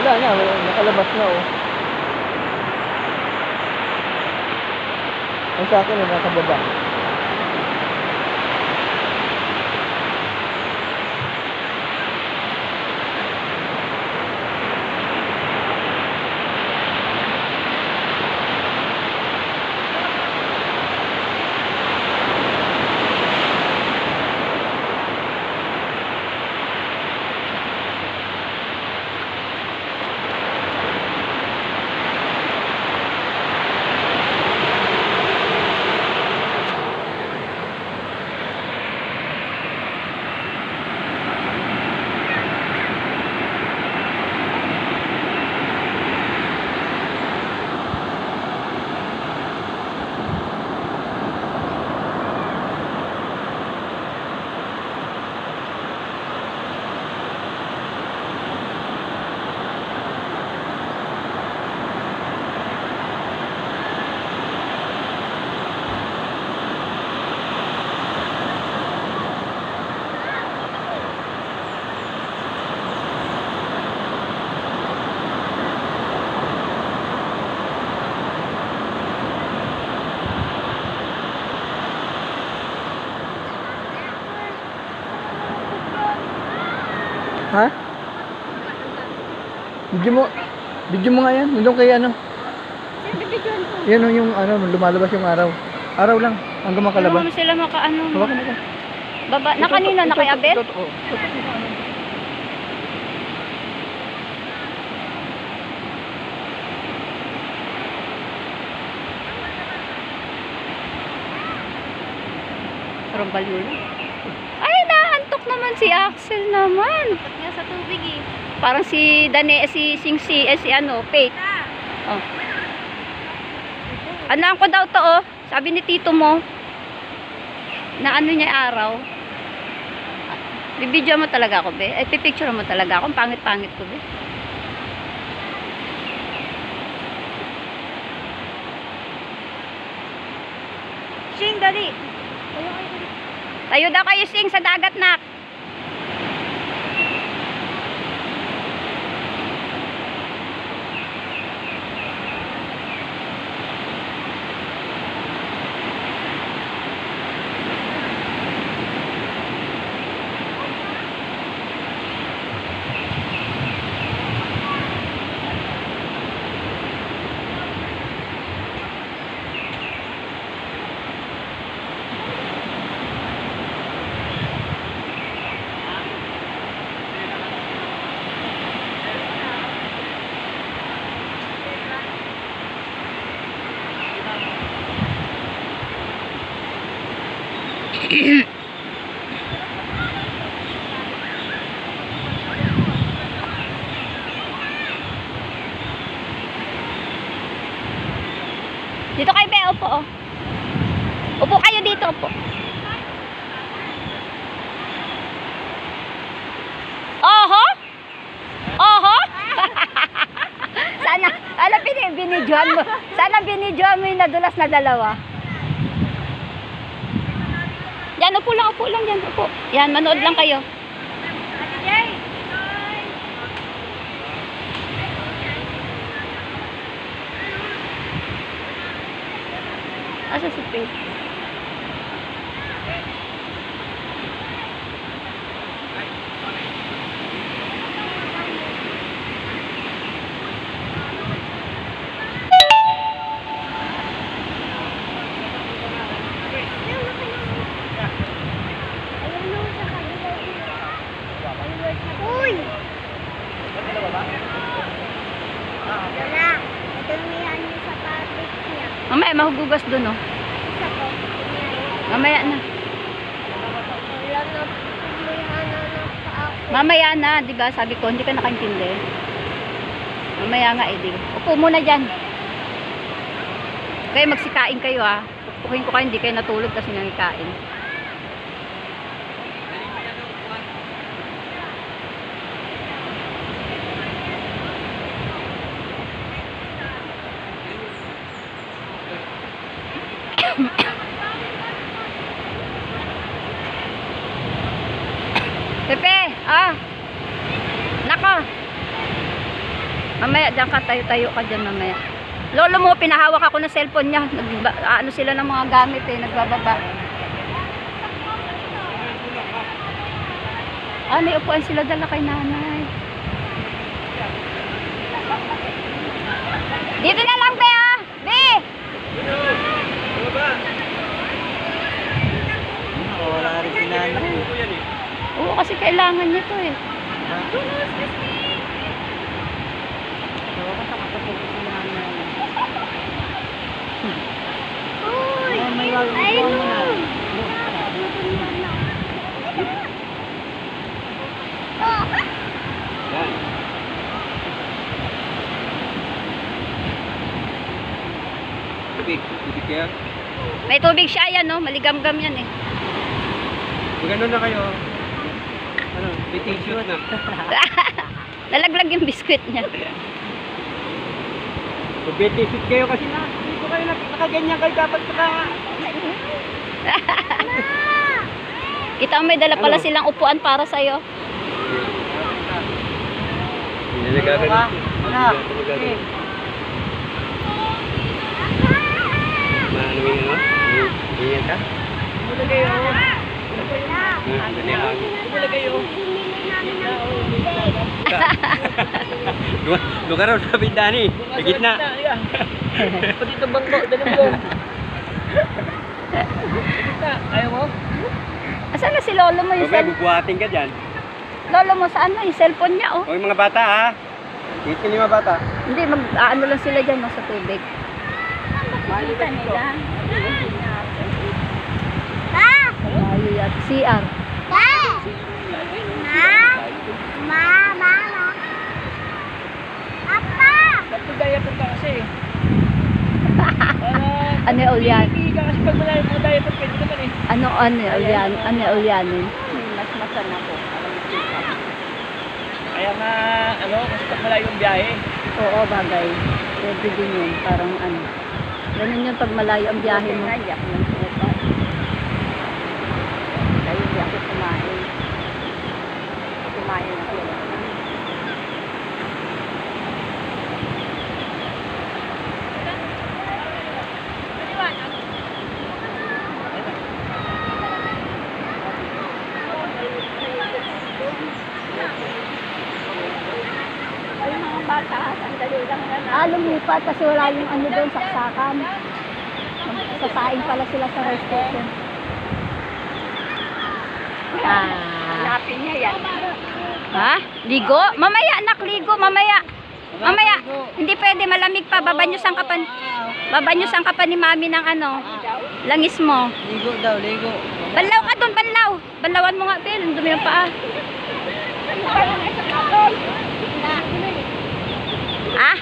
Wala na, nakalabas na oh. Ang sa akin ay nakababa. Ha? Video mo nga yan. Nandun kay ano. Yan o yung ano, lumalabas yung araw. Araw lang, hanggang makalabas. Ano sila makaano? Hawakan mo ka. Baba, na kanino? Na kay Abel? Parang baliw na. Ay, naantok naman si Axel naman. Ba't nga sa tubig eh? Parang si Dane, si Singsi, si ano, Faith. Oh. Anaan ko daw to, oh. Sabi ni tito mo, na ano niya araw. Bibidyo mo talaga ako, be. Ay, pipicture mo talaga ako. Ang pangit-pangit ko, be. Shing, dali! Tayo daw kayo, Sing, sa dagat, nak. Dito kayo, be. Upo, oh. Upo kayo dito, upo. Oho? Oho? Sana, binidyohan mo. Sana binidyohan mo yung nadulas na dalawa. Yan, upo lang yan, upo. Yan, manood lang kayo. Ate Jay! Asa si Faith? Uy! Wala. Ito niyan yung sapatos niya. Mamaya, mahugugas dun, oh. Isa ko. Mamaya na. Wala na. May ano na sa ako. Mamaya na, di ba? Sabi ko, hindi ka nakaintindi. Mamaya nga, eh, di. Upo muna dyan. Okay, magsikain kayo, ah. Pupukin ko kayo, hindi kayo natulog kasi nangikain. Pepe, ah. Nako. Mamaya, dyan ka, tayo-tayo ka dyan mamaya. Lolo mo, pinahawak ako ng cellphone niya. Ano sila ng mga gamit eh, nagbababa. Ah, may upuan sila dala kay nanay. Dito na lang, Be, ah! Be! Wala rin si nanay. Oo, kasi kailangan niya to eh. Tubig kaya? May tubig siya yan, no? Maligam-gam yan eh. Magano na kayo? Ano? May t-shirt na. Nalaglag yung biskwit niya. Mag-t-shirt kayo kasi na. Hindi ko kayo nakaganyan kayo. Dapat Kita mo, may dala pala silang upuan para sa'yo. Hindi na gagawin. Anak! Ano yung ano? Ingat ka? Mula kayo. Mula kayo. Lugar raw sa bintani. Sa gitna. Dito bangko. Dito. Ayaw mo? Asan na si Lolo mo yung cellphone? Bubuhatin ka dyan. Lolo mo, saan na yung cellphone niya, oh? O yung mga bata ha. Dito yung mga bata. Hindi, ano lang sila dyan, no, sa tubig. Makita nila. Layo yan. CR. Gaya po kasi. Ano yung ulyan? Hindi ka kasi pag malayo mga daya po pwede naman eh. Ano ulyan? Ano yung ulyanin? Mas masan ako. Kaya nga, ano, kasi pag malayo yung biyahe. Oo, bagay. Pwede din yun. Parang ano. Ganun yun pag malayo ang biyahe mo. Kaya hindi ako kumain. Kumain ako. Lumipat kasi wala yung ano doon, saksakan. Sasaing pala sila sa restaurant. Hanapin niya yan. Ha? Ligo? Mamaya, anak, ligo. Mamaya. Mamaya. Hindi pwede, malamig pa. Babanyusan ka pa ni mami ng ano. Langis mo. Ligo daw, ligo. Banlaw ka doon, banlaw. Banlawan mo nga, Bill. Dumi yung paa. Ah?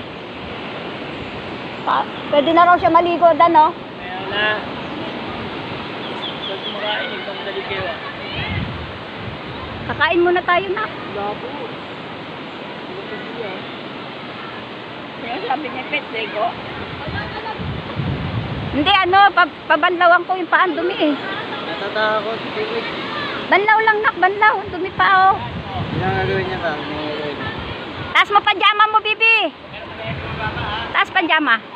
Pwede na raw siya maligo dan, no? Kaya na. Pag kumakain, ibang dali kayo ah. Kakain muna tayo, na. Labo. Kaya sabi niya, pet, ligo. Hindi, ano, pabanlawan ko yung paan, dumi eh. Natatakot. Banlaw lang, nak, banlaw. Dumi pa, oh. Hindi na gagawin niya ka. Taas mo pajama mo, bibi. Taas pajama.